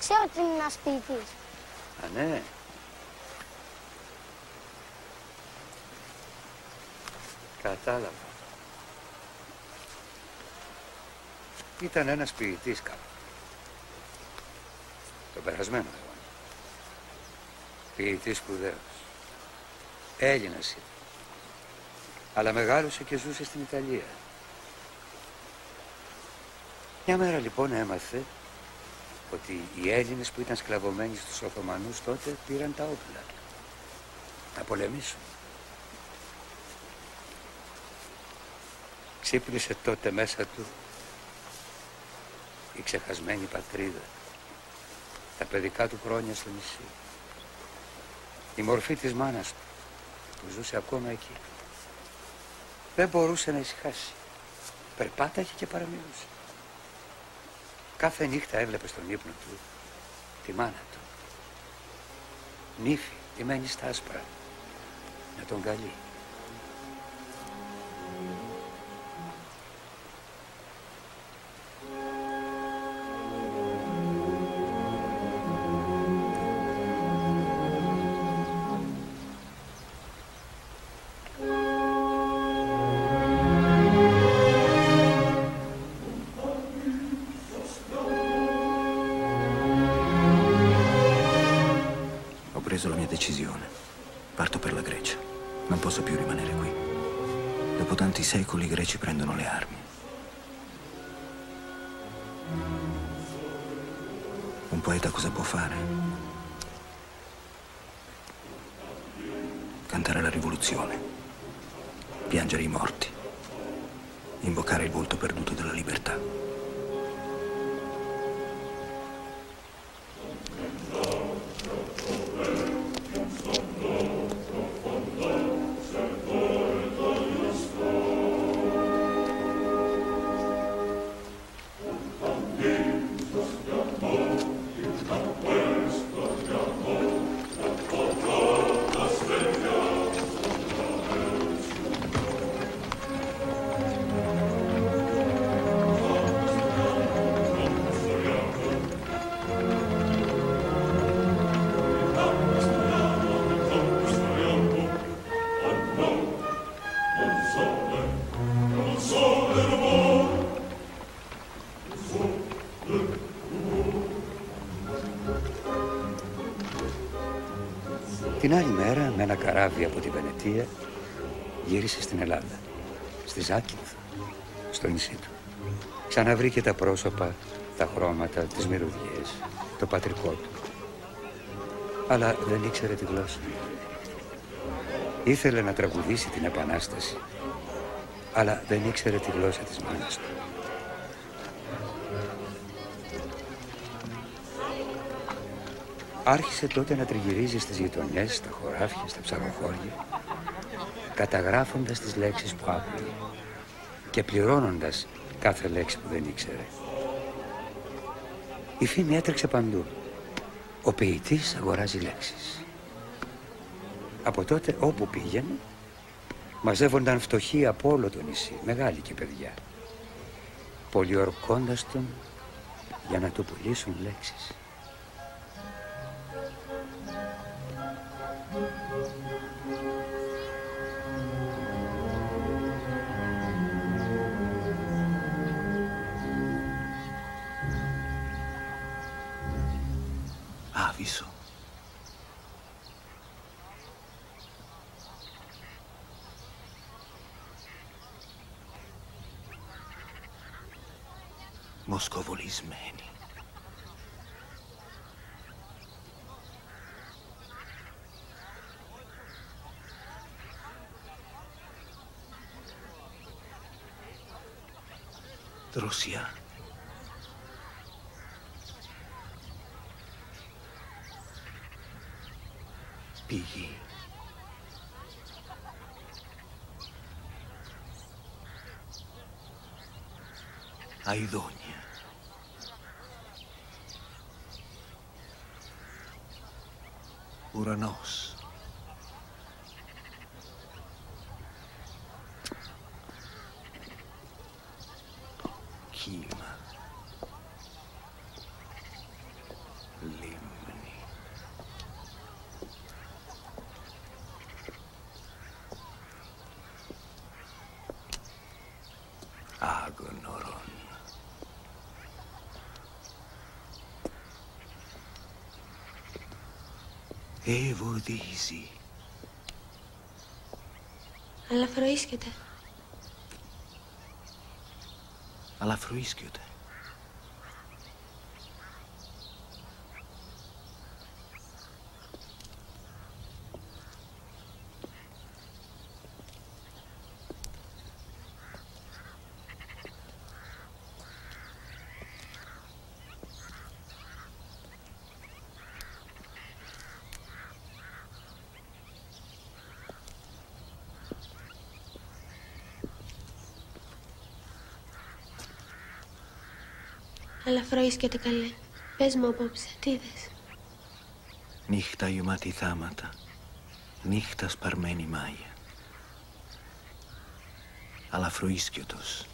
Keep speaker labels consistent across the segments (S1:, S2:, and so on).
S1: Ξέρω ότι είναι ένας ποιητής.
S2: Α, ναι. Κατάλαβα. Ήταν ένας ποιητής κάπου. Τον περασμένο αιώνα. Ποιητής σπουδαίος. Έλληνας ήταν. Αλλά μεγάλωσε και ζούσε στην Ιταλία. Μια μέρα λοιπόν έμαθε ότι οι Έλληνες που ήταν σκλαβωμένοι στους Οθωμανούς τότε πήραν τα όπλα να πολεμήσουν. Ξύπνησε τότε μέσα του η ξεχασμένη πατρίδα, τα παιδικά του χρόνια στο νησί, η μορφή της μάνας του που ζούσε ακόμα εκεί. Δεν μπορούσε να ησυχάσει. Περπάταγε και παραμιλούσε. Κάθε νύχτα έβλεπε στον ύπνο του τη μάνα του. Νύφη, ντυμένη στα άσπρα, να τον καλεί.
S3: Ho preso la mia decisione. Parto per la Grecia. Non posso più rimanere qui. Dopo tanti secoli i greci prendono le armi. Un poeta cosa può fare? Cantare la rivoluzione. Piangere i morti. Invocare il volto perduto della libertà.
S2: Την άλλη μέρα, με ένα καράβι από τη Βενετία, γύρισε στην Ελλάδα, στη Ζάκυνθο, στο νησί του. Ξαναβρήκε τα πρόσωπα, τα χρώματα, τις μυρωδιές, το πατρικό του. Αλλά δεν ήξερε τη γλώσσα. Ήθελε να τραγουδήσει την Επανάσταση, αλλά δεν ήξερε τη γλώσσα της μάνας του. Άρχισε τότε να τριγυρίζει στις γειτονιές, στα χωράφια, στα ψαροχώρια, καταγράφοντας τις λέξεις που άκουγε και πληρώνοντας κάθε λέξη που δεν ήξερε. Η φήμη έτρεξε παντού. Ο ποιητής αγοράζει λέξεις. Από τότε όπου πήγαινε, μαζεύονταν φτωχοί από όλο το νησί, μεγάλοι και παιδιά, πολιορκώντας τον για να του πουλήσουν λέξεις.
S3: Άβυσσο. Μοσκοβολισμένοι. Δροσιά. Πηγή. Αηδόνια. Ουρανός. Κύμα. ευωδίζει.
S1: Αλλά φροίσκεται.
S3: Αλλά φροίσκεται.
S1: Αλλά φροίσκεται καλέ. Πες μου απόψε, τι είδες?
S3: Νύχτα γεμάτη θάματα, νύχτα σπαρμένη μάγια. Αλλά φροίσκιωτος.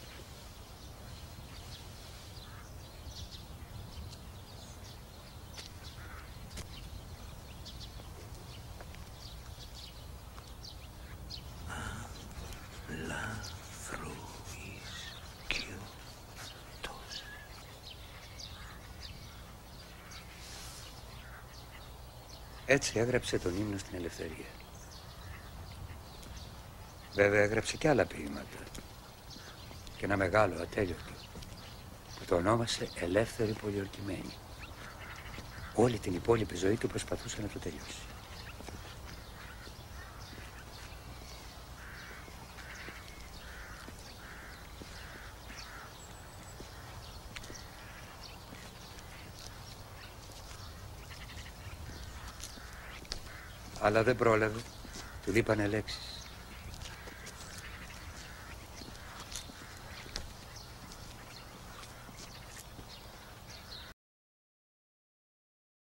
S2: Έτσι έγραψε τον ύμνο στην ελευθερία. Βέβαια έγραψε και άλλα ποίηματα. Και ένα μεγάλο ατέλειωτο που το ονόμασε Ελεύθερη Πολιορκημένη. Όλη την υπόλοιπη ζωή του προσπαθούσε να το τελειώσει. Αλλά δεν πρόλαβε, του λείπανε λέξεις.